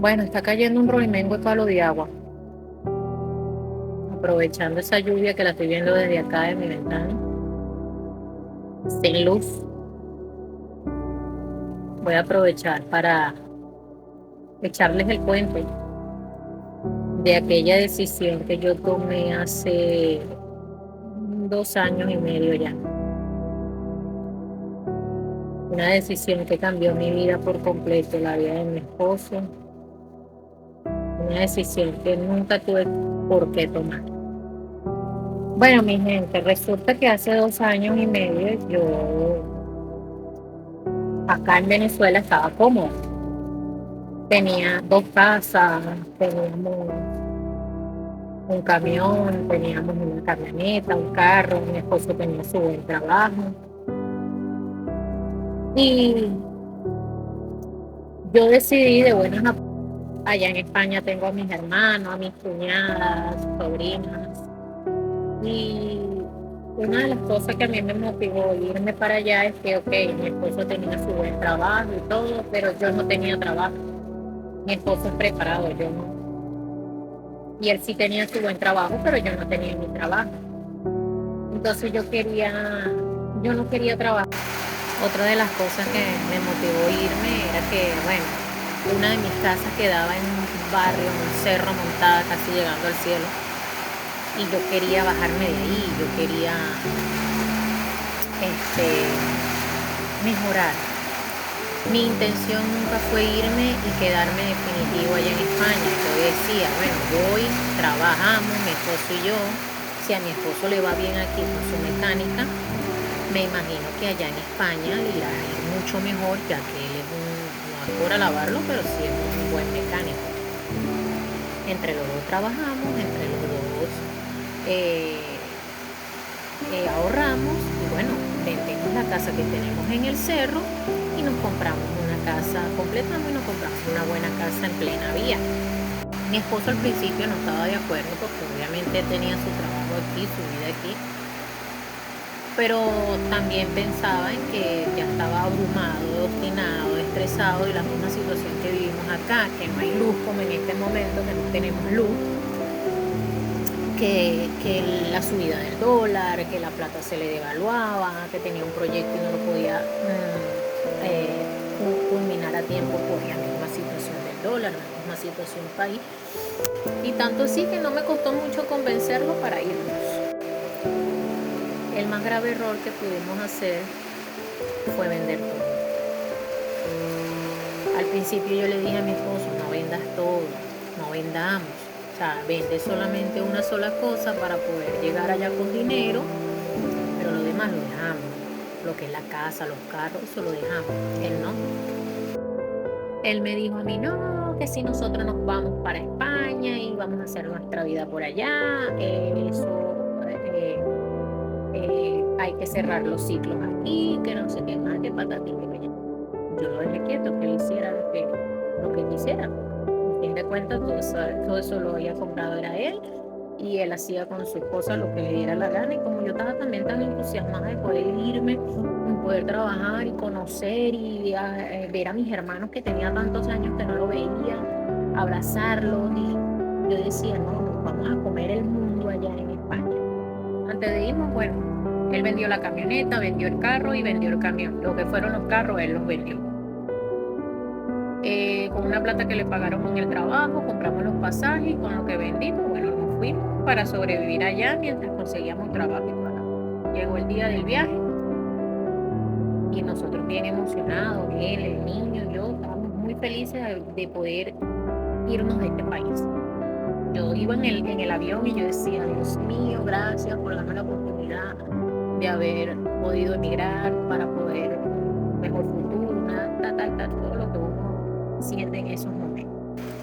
Bueno, está cayendo un rolimengo de palo de agua. Aprovechando esa lluvia que la estoy viendo desde acá de mi ventana, sin luz, voy a aprovechar para echarles el cuento de aquella decisión que yo tomé hace 2 años y medio ya. Una decisión que cambió mi vida por completo, la vida de mi esposo. Una decisión que nunca tuve por qué tomar. Bueno, mi gente, resulta que hace 2 años y medio yo acá en Venezuela estaba cómoda. Tenía 2 casas, teníamos un camión, teníamos una camioneta, un carro, mi esposo tenía su buen trabajo. Y yo decidí de buenas allá en España tengo a mis hermanos, a mis cuñadas, sobrinas. Y una de las cosas que a mí me motivó a irme para allá es que, ok, mi esposo tenía su buen trabajo y todo, pero yo no tenía trabajo. Mi esposo es preparado, yo no. Y él sí tenía su buen trabajo, pero yo no tenía mi trabajo. Entonces yo no quería trabajar. Otra de las cosas que me motivó a irme era que, bueno, una de mis casas quedaba en un barrio, en un cerro montada, casi llegando al cielo. Y yo quería bajarme de ahí, yo quería este, mejorar. Mi intención nunca fue irme y quedarme definitivo allá en España. Yo decía, bueno, voy, trabajamos, mi esposo y yo. Si a mi esposo le va bien aquí con su mecánica, me imagino que allá en España le irá a ir mucho mejor, ya que él es no es por alabarlo, pero sí es un buen mecánico. Entre los dos trabajamos, entre los dos eh, ahorramos y bueno, vendemos la casa que tenemos en el cerro y nos compramos una casa, completamos y nos compramos una buena casa en plena vía. Mi esposo al principio no estaba de acuerdo porque obviamente tenía su trabajo aquí, su vida aquí, pero también pensaba en que ya estaba abrumado, obstinado, estresado de la misma situación que vivimos acá, que no hay luz como en este momento, que no tenemos luz, que la subida del dólar, que la plata se le devaluaba, que tenía un proyecto y no lo podía culminar a tiempo por la misma situación del dólar, la misma situación país. Y tanto así que no me costó mucho convencerlo para irnos. El más grave error que pudimos hacer fue vender todo. Al principio yo le dije a mi esposo, no vendas todo, no vendamos. O sea, vende solamente una sola cosa para poder llegar allá con dinero, pero lo demás lo dejamos. Lo que es la casa, los carros, eso lo dejamos. Él no. Él me dijo a mí, no, que si nosotros nos vamos para España y vamos a hacer nuestra vida por allá, hay que cerrar los ciclos aquí, que no sé qué más, que patatín, que me. Yo lo dejé quieto, que él hiciera lo que quisiera. A fin de cuentas, todo eso lo había comprado era él y él hacía con su esposa lo que le diera la gana. Y como yo estaba también tan entusiasmada de poder irme, y poder trabajar y conocer y ver a mis hermanos que tenía tantos años que no lo veía, abrazarlos, y yo decía, no, nos vamos a comer el mundo allá en España. Antes de irnos, bueno, él vendió la camioneta, vendió el carro y vendió el camión. Lo que fueron los carros, él los vendió. Con una plata que le pagaron en el trabajo, compramos los pasajes y con lo que vendimos, bueno, nos fuimos para sobrevivir allá mientras conseguíamos trabajo y todo. Llegó el día del viaje y nosotros bien emocionados, él, el niño, yo, estábamos muy felices de poder irnos de este país. Yo iba en el avión y yo decía, Dios mío, gracias por darme la oportunidad de haber podido emigrar para poder un mejor futuro, todo lo que uno siente en esos momentos.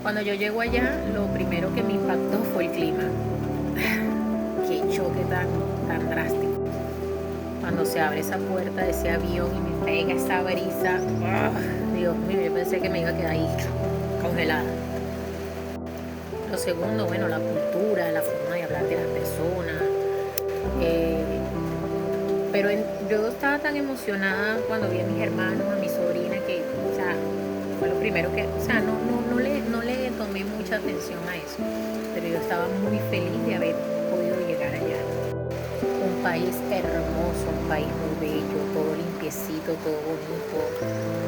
Cuando yo llego allá, lo primero que me impactó fue el clima. Qué choque tan drástico. Cuando se abre esa puerta de ese avión y me pega esa brisa, Dios mío, yo pensé que me iba a quedar ahí congelada. Lo segundo, bueno, la cultura, la forma de hablar de las personas. Pero yo estaba tan emocionada cuando vi a mis hermanos, a mi sobrina, que, o sea, fue lo primero que, o sea, no le atención a eso, pero yo estaba muy feliz de haber podido llegar allá. Un país hermoso, un país muy bello, todo limpiecito, todo bonito,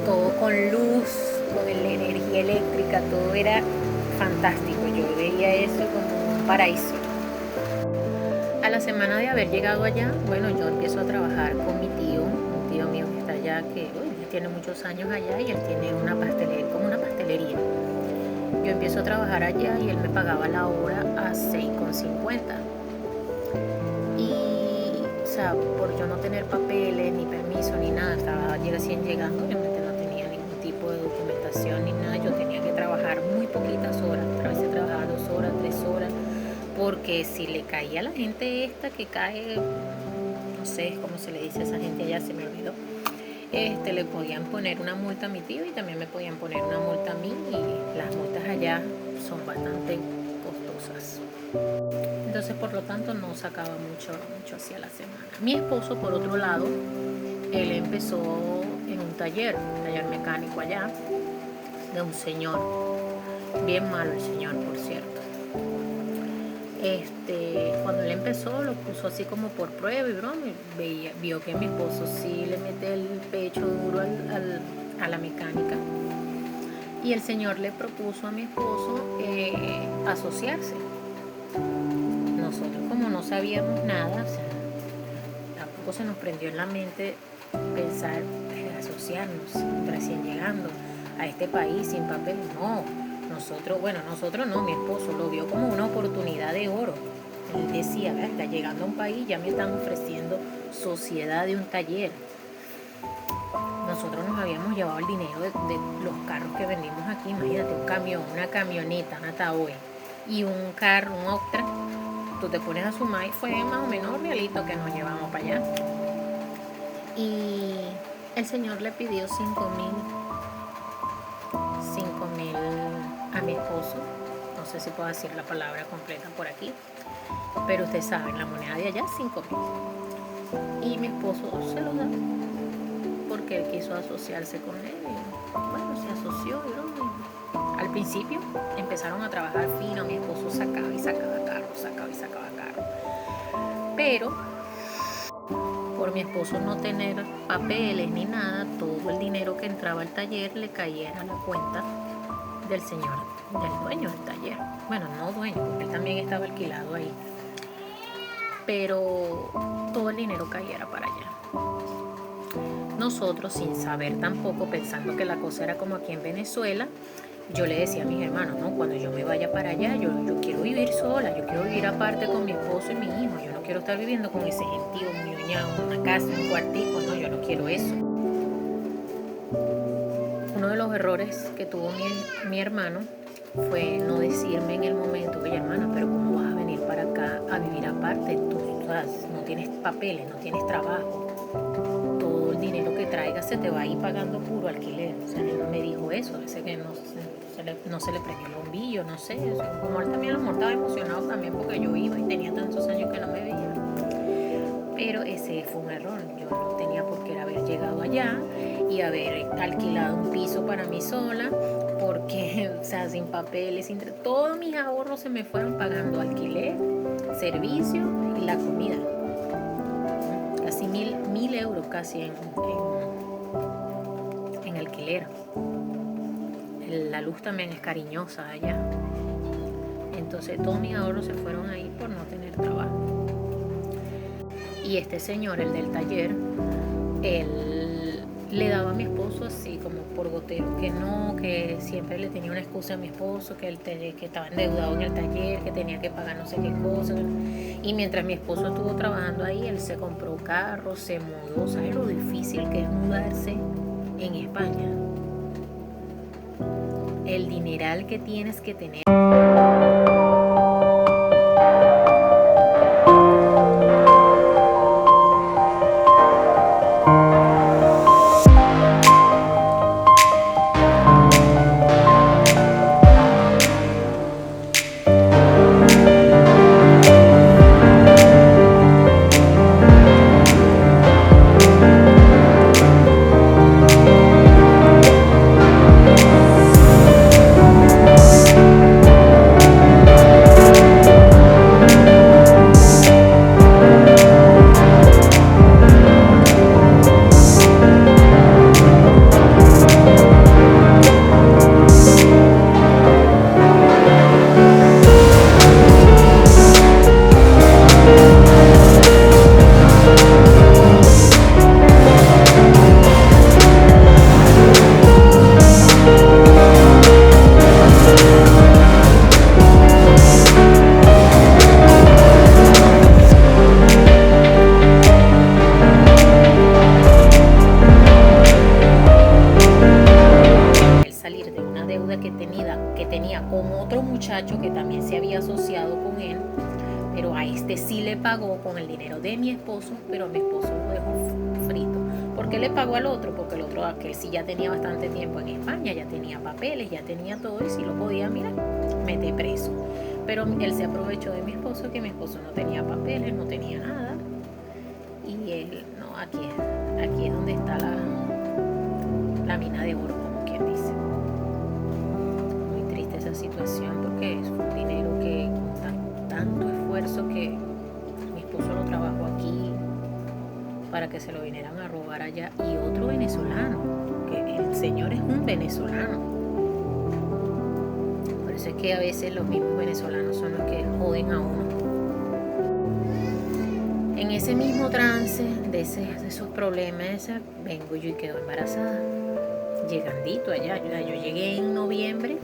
todo con luz, con la energía eléctrica, todo era fantástico. Yo veía eso como un paraíso. A la semana de haber llegado allá, bueno, yo empiezo a trabajar con mi tío, un tío mío que está allá, que tiene muchos años allá y él tiene una pastelería, como una pastelería. Yo empiezo a trabajar allá y él me pagaba la hora a 6,50. Y, o sea, por yo no tener papeles, ni permiso, ni nada, estaba recién llegando, obviamente no tenía ningún tipo de documentación ni nada, yo tenía que trabajar muy poquitas horas, a veces trabajaba 2 horas, 3 horas, porque si le caía a la gente esta que cae, no sé cómo se le dice a esa gente allá, se me olvidó, le podían poner una multa a mi tío y también me podían poner una multa a mí, y las multas allá son bastante costosas. Entonces, por lo tanto, no sacaba mucho hacia la semana. Mi esposo, por otro lado, él empezó en un taller mecánico allá, de un señor, bien malo el señor, por cierto. Cuando él empezó, lo puso así como por prueba y broma, y vio que mi esposo sí le mete el pecho duro a la mecánica. Y el señor le propuso a mi esposo asociarse. Nosotros, como no sabíamos nada, o sea, tampoco se nos prendió en la mente pensar asociarnos recién llegando a este país sin papel. No, nosotros no, mi esposo lo vio como una oportunidad de oro. Él decía, está llegando a un país, ya me están ofreciendo sociedad de un taller. Nosotros nos habíamos llevado el dinero de los carros que vendimos aquí. Imagínate, un camión, una camioneta, una Tahoe y un carro, un Octra. Tú te pones a sumar y fue más o menos realito que nos llevamos para allá. Y el señor le pidió 5,000 a mi esposo. No sé si puedo decir la palabra completa por aquí, pero ustedes saben, la moneda de allá, 5,000. Y mi esposo se lo da porque él quiso asociarse con él. Y bueno, se asoció, ¿no? Al principio empezaron a trabajar fino, mi esposo sacaba y sacaba carro. Pero por mi esposo no tener papeles ni nada, todo el dinero que entraba al taller le caía a la cuenta del señor, del dueño del taller. Bueno, no dueño, porque él también estaba alquilado ahí. Pero todo el dinero caía para allá. Nosotros, sin saber tampoco, pensando que la cosa era como aquí en Venezuela, yo le decía a mis hermanos, no, cuando yo me vaya para allá, yo quiero vivir sola, yo quiero vivir aparte con mi esposo y mi hijo, yo no quiero estar viviendo con ese gentío muñoñado, una casa, un cuartico, no, yo no quiero eso. Uno de los errores que tuvo mi hermano fue no decirme en el momento, oye hermana, pero ¿cómo vas a venir para acá a vivir aparte? Tú no tienes papeles, no tienes trabajo, todo el dinero que traigas se te va a ir pagando puro alquiler. O sea, él no me dijo eso, dice que no se le prendió el bombillo, no sé, o sea, como él también a lo mejor estaba emocionado también porque yo iba y tenía tantos años que no me veía. Pero ese fue un error, yo no tenía por qué haber llegado allá y haber alquilado un piso para mí sola, porque, o sea, sin papeles, todos mis ahorros se me fueron pagando alquiler, servicio y la comida. Casi 1,000 euros casi en alquiler. La luz también es cariñosa allá. Entonces todos mis ahorros se fueron ahí por no tener trabajo. Y este señor, el del taller, él le daba a mi esposo así como por goteo, que no, que siempre le tenía una excusa a mi esposo, que estaba endeudado en el taller, que tenía que pagar no sé qué cosa. Y mientras mi esposo estuvo trabajando ahí, él se compró carro, se mudó. ¿Sabes lo difícil que es mudarse en España? El dineral que tienes que tener. que tenía con otro muchacho que también se había asociado con él, pero a este sí le pagó con el dinero de mi esposo, pero a mi esposo lo dejó frito. ¿Por qué le pagó al otro? Porque el otro, aquel sí ya tenía bastante tiempo en España, ya tenía papeles, ya tenía todo y sí lo podía, mirar, meter preso. Pero él se aprovechó de mi esposo, que mi esposo no tenía papeles, no tenía nada. Y él, no, aquí es donde está la mina de oro, como quien dice. Muy triste esa situación porque es un dinero que con tanto esfuerzo que mi esposo lo trabajó aquí para que se lo vinieran a robar allá. Y otro venezolano, que el señor es un venezolano. Por eso es que a veces los mismos venezolanos son los que joden a uno. En ese mismo trance de esos problemas, vengo yo y quedo embarazada. Llegandito allá, yo llegué en noviembre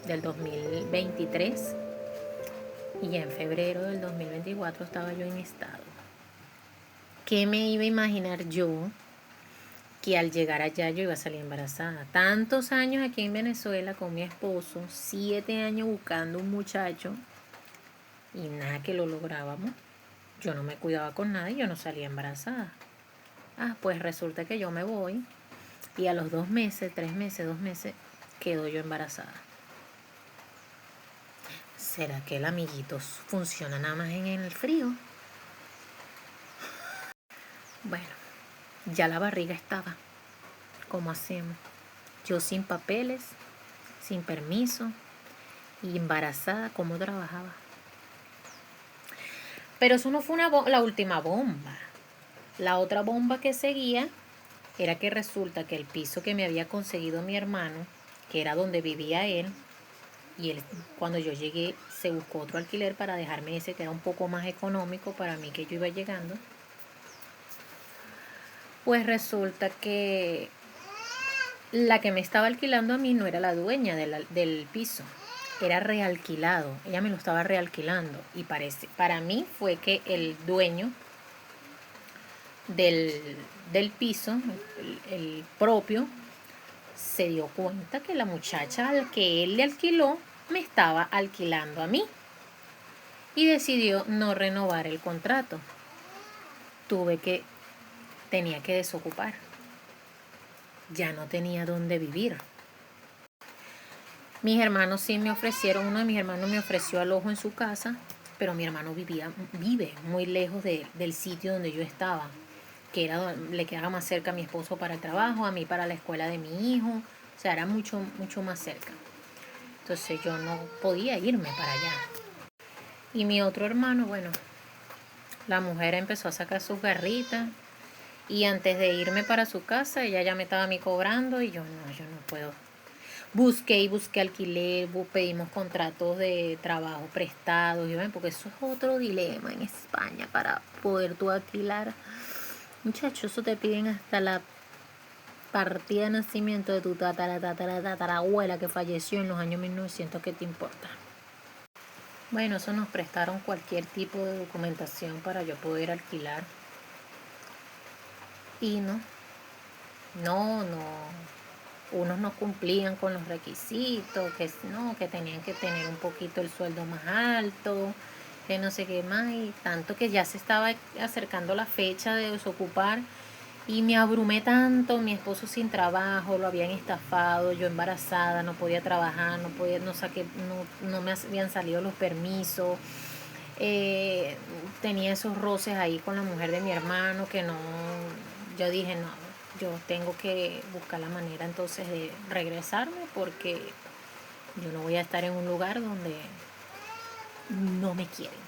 del 2023 y ya en febrero del 2024 estaba yo en estado. ¿Qué me iba a imaginar yo que al llegar allá yo iba a salir embarazada? Tantos años aquí en Venezuela con mi esposo, 7 años buscando un muchacho y nada que lo lográbamos. Yo no me cuidaba con nada y yo no salía embarazada. Pues resulta que yo me voy y a los 2 meses, 3 meses, 2 meses, quedo yo embarazada. ¿Será que el amiguito funciona nada más en el frío? Bueno, ya la barriga estaba. ¿Cómo hacemos? Yo sin papeles, sin permiso y embarazada, ¿cómo trabajaba? Pero eso no fue la última bomba. La otra bomba que seguía era que resulta que el piso que me había conseguido mi hermano, que era donde vivía él, y él, cuando yo llegué, se buscó otro alquiler para dejarme ese que era un poco más económico para mí, que yo iba llegando. Pues resulta que la que me estaba alquilando a mí no era la dueña del piso, era realquilado. Ella me lo estaba realquilando y para mí fue que el dueño del piso, el propio, se dio cuenta que la muchacha al que él le alquiló me estaba alquilando a mí y decidió no renovar el contrato. Tenía que desocupar. Ya no tenía dónde vivir. Mis hermanos sí me ofrecieron, uno de mis hermanos me ofreció alojo en su casa, pero mi hermano vive muy lejos del sitio donde yo estaba, que le quedaba más cerca a mi esposo para el trabajo, a mí para la escuela de mi hijo, o sea, era mucho, mucho más cerca. Entonces yo no podía irme para allá. Y mi otro hermano, bueno, la mujer empezó a sacar sus garritas y antes de irme para su casa, ella ya me estaba a mí cobrando y yo no puedo. Busqué alquiler, pedimos contratos de trabajo prestados, porque eso es otro dilema en España para poder tú alquilar. Muchachos, eso te piden hasta la partida de nacimiento de tu tatarabuela que falleció en los años 1900, ¿qué te importa? Bueno, eso nos prestaron cualquier tipo de documentación para yo poder alquilar. Y no, unos no cumplían con los requisitos, que tenían que tener un poquito el sueldo más alto, que no sé qué más, y tanto que ya se estaba acercando la fecha de desocupar y me abrumé tanto, mi esposo sin trabajo, lo habían estafado, yo embarazada, no podía trabajar, no me habían salido los permisos, tenía esos roces ahí con la mujer de mi hermano que no, yo dije no, yo tengo que buscar la manera entonces de regresarme porque yo no voy a estar en un lugar donde no me quieren,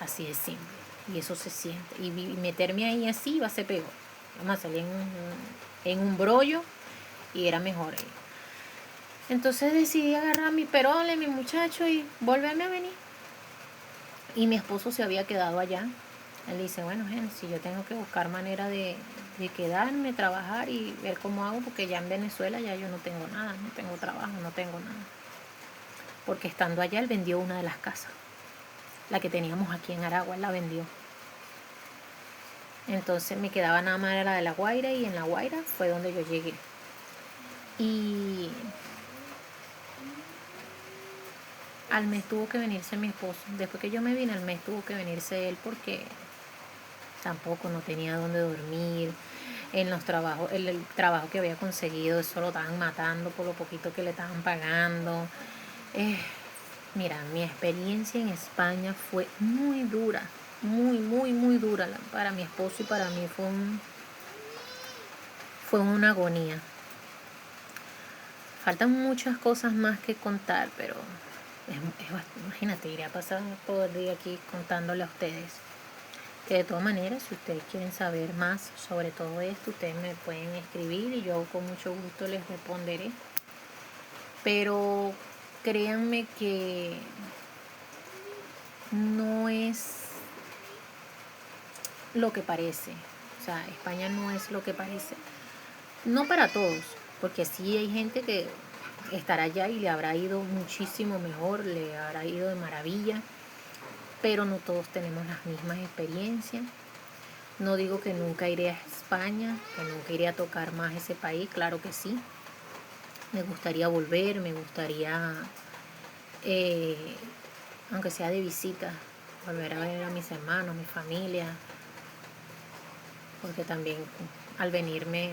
así de simple, y eso se siente, y meterme ahí así va a ser peor, vamos a salir en un brollo y era mejor ahí. Entonces decidí agarrar mi perole, mi muchacho y volverme a venir. Y mi esposo se había quedado allá. Él dice, bueno, si yo tengo que buscar manera de quedarme, trabajar y ver cómo hago, porque ya en Venezuela ya yo no tengo nada, no tengo trabajo, no tengo nada. Porque estando allá él vendió una de las casas. La que teníamos aquí en Aragua, él la vendió. Entonces me quedaba nada más la de La Guaira y en La Guaira fue donde yo llegué. Y al mes tuvo que venirse mi esposo. Después que yo me vine, al mes tuvo que venirse él porque tampoco no tenía dónde dormir. En los trabajos, el trabajo que había conseguido, eso lo estaban matando por lo poquito que le estaban pagando. Mira, mi experiencia en España fue muy dura, muy dura. Para mi esposo y para mí fue una agonía. Faltan muchas cosas más que contar, pero imagínate, iré a pasar todo el día aquí contándole a ustedes. Que de todas maneras, si ustedes quieren saber más sobre todo esto, ustedes me pueden escribir y yo con mucho gusto les responderé. Pero créanme que no es lo que parece. O sea, España no es lo que parece. No para todos, porque sí hay gente que estará allá y le habrá ido muchísimo mejor, le habrá ido de maravilla, pero no todos tenemos las mismas experiencias. No digo que nunca iré a España, que nunca iré a tocar más ese país, claro que sí. Me gustaría volver, me gustaría, eh, aunque sea de visita, volver a ver a mis hermanos, mi familia, porque también al venirme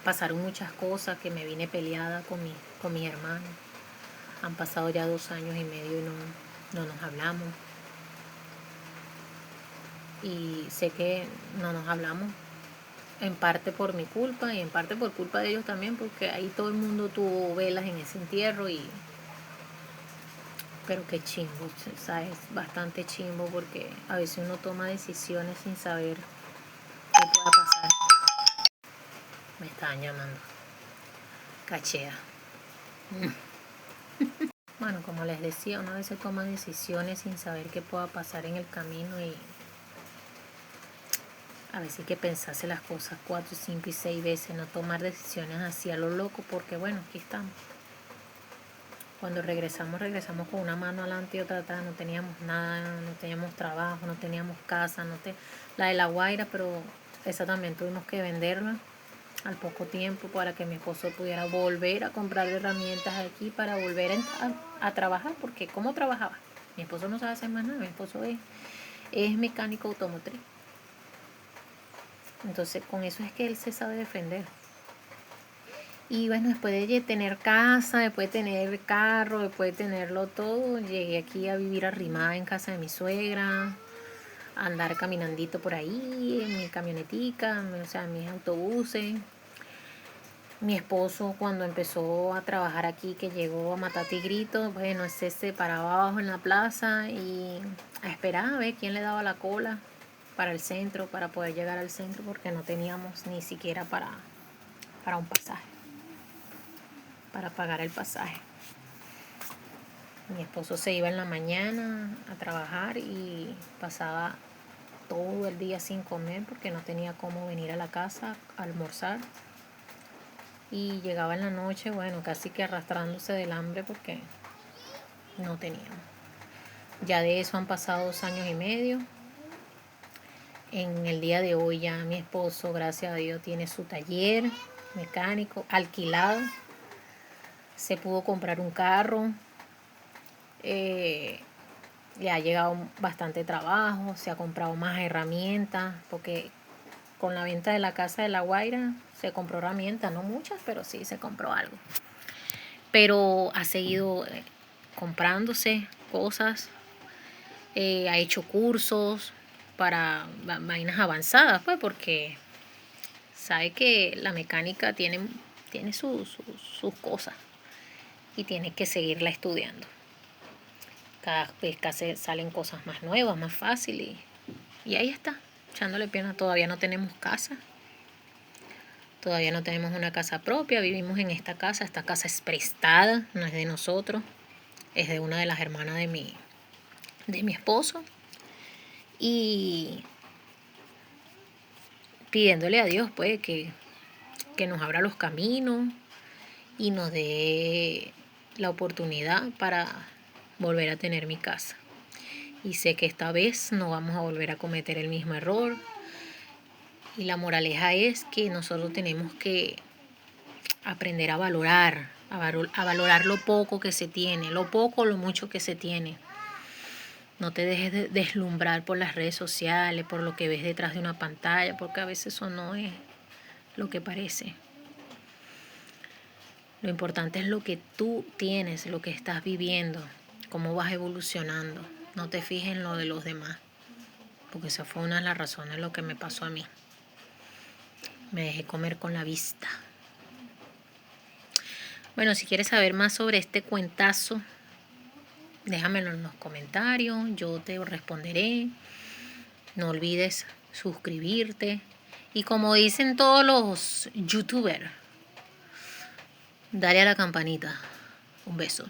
pasaron muchas cosas, que me vine peleada con mis hermanos. Han pasado ya 2 años y medio y no nos hablamos. Y sé que no nos hablamos en parte por mi culpa y en parte por culpa de ellos también, porque ahí todo el mundo tuvo velas en ese entierro. Pero qué chimbo, ¿sabes? Bastante chimbo, porque a veces uno toma decisiones sin saber qué pueda pasar. Me estaban llamando. Cachea. Bueno, como les decía, una vez se toma decisiones sin saber qué pueda pasar en el camino, y a veces hay que pensarse las cosas 4, 5 y 6 veces, no tomar decisiones así a lo loco, porque bueno, aquí estamos. Cuando regresamos con una mano adelante y otra atrás. No teníamos nada, no teníamos trabajo, no teníamos casa, la de La Guaira, pero esa también tuvimos que venderla al poco tiempo para que mi esposo pudiera volver a comprar herramientas aquí para volver a trabajar, porque ¿cómo trabajaba? Mi esposo no sabe hacer más nada, mi esposo es mecánico automotriz. Entonces con eso es que él se sabe defender. Y bueno, después de tener casa, después de tener carro, después de tenerlo todo, llegué aquí a vivir arrimada en casa de mi suegra, a andar caminandito por ahí, en mi camionetica, o sea, en mis autobuses. Mi esposo, cuando empezó a trabajar aquí, que llegó a matar tigritos, bueno, ese se paraba abajo en la plaza y a esperar a ver quién le daba la cola para el centro, para poder llegar al centro, porque no teníamos ni siquiera para un pasaje, para pagar el pasaje. Mi esposo se iba en la mañana a trabajar y pasaba todo el día sin comer porque no tenía cómo venir a la casa a almorzar. Y llegaba en la noche, bueno, casi que arrastrándose del hambre porque no teníamos. Ya de eso han pasado 2 años y medio. En el día de hoy ya mi esposo, gracias a Dios, tiene su taller mecánico alquilado. Se pudo comprar un carro. Le ha llegado bastante trabajo, se ha comprado más herramientas, porque con la venta de la casa de La Guaira se compró herramientas, no muchas, pero sí se compró algo. Pero ha seguido comprándose cosas, ha hecho cursos para vainas avanzadas, pues, porque sabe que la mecánica tiene sus cosas y tiene que seguirla estudiando. Cada vez salen cosas más nuevas, más fáciles. Y ahí está, echándole piernas. Todavía no tenemos casa. Todavía no tenemos una casa propia. Vivimos en esta casa. Esta casa es prestada, no es de nosotros. Es de una de las hermanas de mi esposo. Y pidiéndole a Dios, pues, que nos abra los caminos y nos dé la oportunidad para volver a tener mi casa. Y sé que esta vez no vamos a volver a cometer el mismo error. Y la moraleja es que nosotros tenemos que aprender a valorar, a valorar lo poco que se tiene, lo poco o lo mucho que se tiene. No te dejes deslumbrar por las redes sociales, por lo que ves detrás de una pantalla, porque a veces eso no es lo que parece. Lo importante es lo que tú tienes, lo que estás viviendo, cómo vas evolucionando. No te fijes en lo de los demás, porque esa fue una de las razones de lo que me pasó a mí. Me dejé comer con la vista. Bueno, si quieres saber más sobre este cuentazo, déjamelo en los comentarios, yo te responderé. No olvides suscribirte. Y como dicen todos los youtubers, dale a la campanita. Un beso.